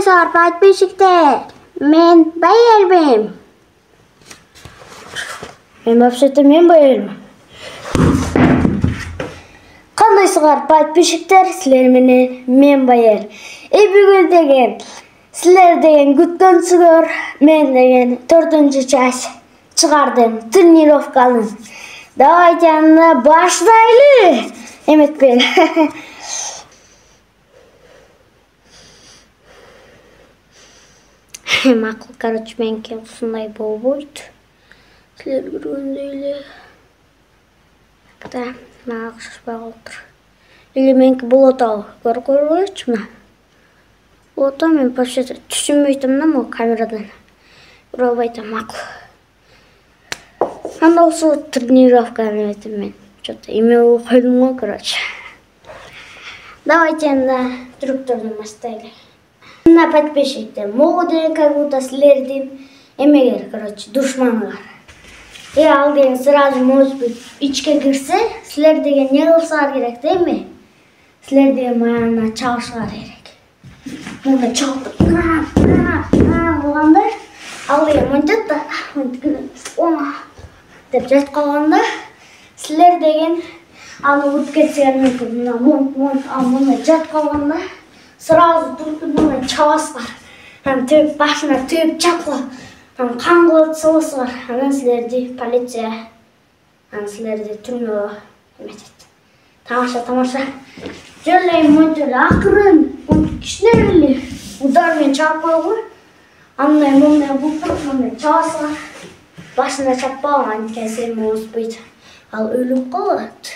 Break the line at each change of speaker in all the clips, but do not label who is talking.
Kandaysalar подписчиктер. Men Bayelbim. Вообще-то мен Bayelbim. Kandaysalar подписчиктер, силер менен мен Bayel. Бүгүн деген силер деген күткөнсүздөр, мен деген 4-чач чыгардым тренировканы. Давайте аны баштайлы. Эметпен. Макул, короче, меники ушундай болбойт. Силер көргөндөй эле. Да, мага окшошпой калыптыр. Или меники болот ал. Көргөнчү мына. Болот, мен вообще түшүнбөйтүм да могу камерадан. Бирок айтам макул. Анда болсо тренировканы эметем мен. Что-то эме болуп койдум го, короче. Давайте анда трюктөрдөн баштайлы. На подписчиктер, могу деген как будто силердин эмегер, короче, душманыгар. Ал деген сразу может быть ичке кирсе, силер деген не кылсаңар керек да эми? Силер деген баягы чабышыңар керек. Мында чалып, болгондо ал деген мынтет да, деп жатып калганда, силер деген аны утуп кетсеңер мүмкүн. Мына жатып калганда сразу туруп мына чабасыңар. Төп башына төп чапкылап, кан кылып саласыңар. Анан силерди полиция, силерди түрмөгө эметет. Тамаша. Жерлей мынтип акырын, кичине эле удар менен чаап койгой. Андай бултуруп мындай чабасыңар. Башына чаппаган, анткени эме озбойт. Ал өлүп калат.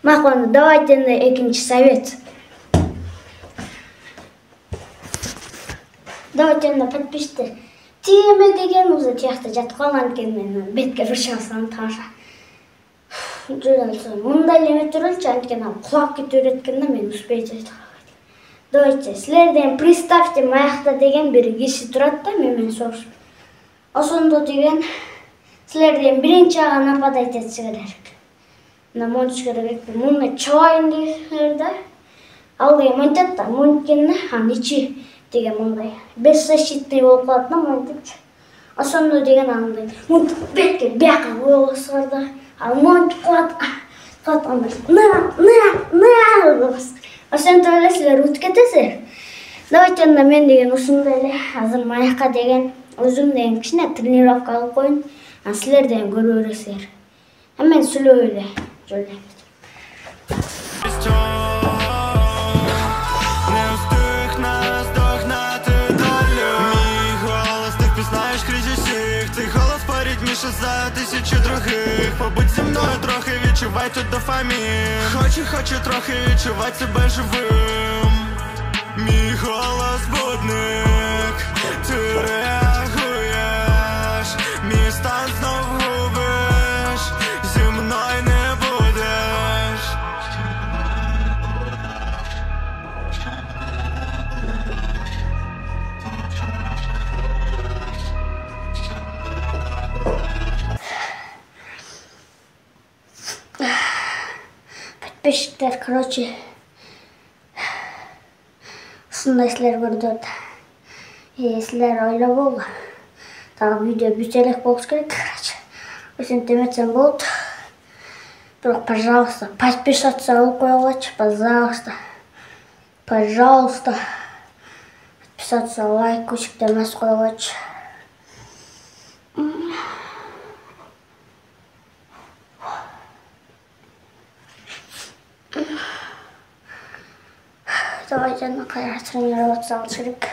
Макул, давайте экинчи совет. Давайте подпишите. Тиме деген уже тиякта жатып калган экен, мен бетке бир чабасам тамаша. Жүрөсүң. Мындай эле эметтирелчи, анткени кулап кетип экен да, мен успей жатам. Давайте, силерден представьте, маякта деген бир киши турат да, менен сорушуп. Ошондо деген силерден биринчи ага нападать этсе керек. Намончу керек, муну чабайын дейсиңер да. Ал деген мынтет да, мынткени анын ичи деген мындай беззащитный болуп калат да, мынтипчи. Ошондо деген андай мынтип бетке бияка коесуңар да. Ал мынтип калат, андай ошентип эле силер утуп кетесиңер. Давайте анда мен деген ушундай эле азыр маякка деген өзүм деген кичине тренировка алып коеюн. Силер деген көрө бересиңер. Мен сүйлөбөй эле жолдойм.
За тисячі других побудь зі мною трохи, відчувай тут дофамін. Хочу трохи відчувати себе живим. Мій голос будник, ти реагуєш, мій стан знов губиш, зі мною не будеш.
Подписчиктер, короче, ушундай силер көрдүр. Силер ойлоп болду. Так видео бүт элек болуш керек, короче. Ошентип эметсем болот. Бирок, пожалуйста, подписаться алып койгочу, пожалуйста. Пожалуйста. Подписаться, лайк, көчүктөрмөс койгочу. Давайте на кайра тренироваться алышырык.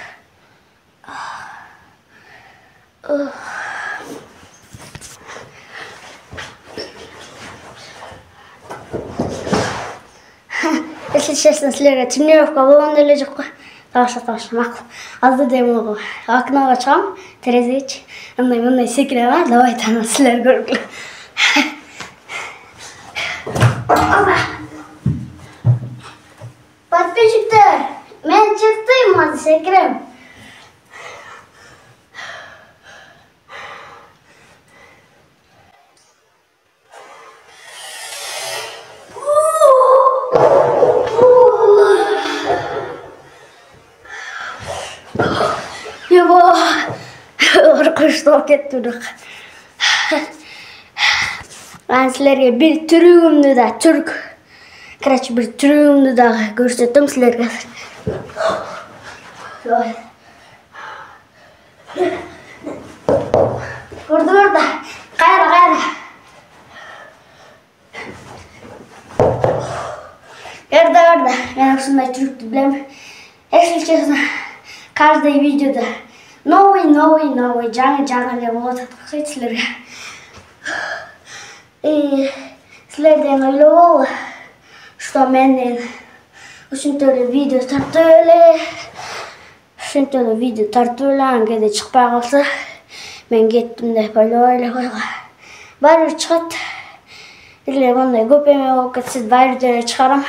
Если честно, силерге тренировка болгондой эле жок го. Тамаша, макул. Азыр дем окнога чыгам, терезечи. Мындай секирем, давайте аны силер көргүлө. Подписчиктер, мен чыктым, азыр секирем. кетти бирок. Мен силерге бир түрүгүмдү да түрк. Короче, бир түрүгүмдү да көрсөтөм силерге. Көрдүңөр да, кайра. Эрда, мен ушундай түрүктү билем. Если честно, каждый видеода новый, жаңы эле болот окшойт силерге. И силерден ойлоболу, что менден ушунтип эле видео тартып эле, анткени чыкпай калса, мен кеттим деп ойлобой эле койгула. Баары бир чыгат. Эле мындай көп эме болуп кетсе, баары деле чыгарам.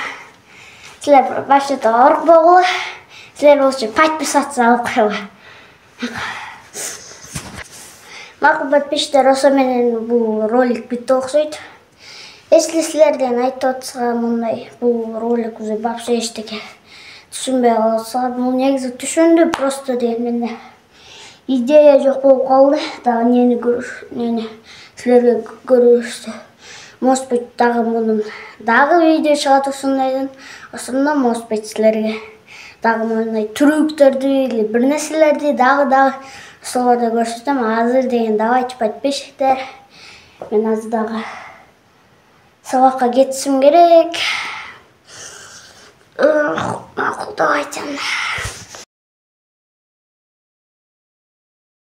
Силер башта коркпогула. Силер болчу подписаться алып койгула. Макул подписчиктер, ошо менен бул ролик бүтүп окшойт. Если силерден айтып атса мындай бул ролик уже вообще эчтеке түшүнбөй калса, бул негизи түшүндү, просто деген менде идея жок болуп калды. Дагы нени силерге көрүштү. Может быть, дагы видео чыгат ушундайдан. Ошондо может быть силерге дагы мындай түрүктөрдү или бир нерселерди дагы солорду көрсөтөм. Азыр деген давайте подписчиктер. Мен азыр дагы сабакка кетишим керек. Макул, давайте.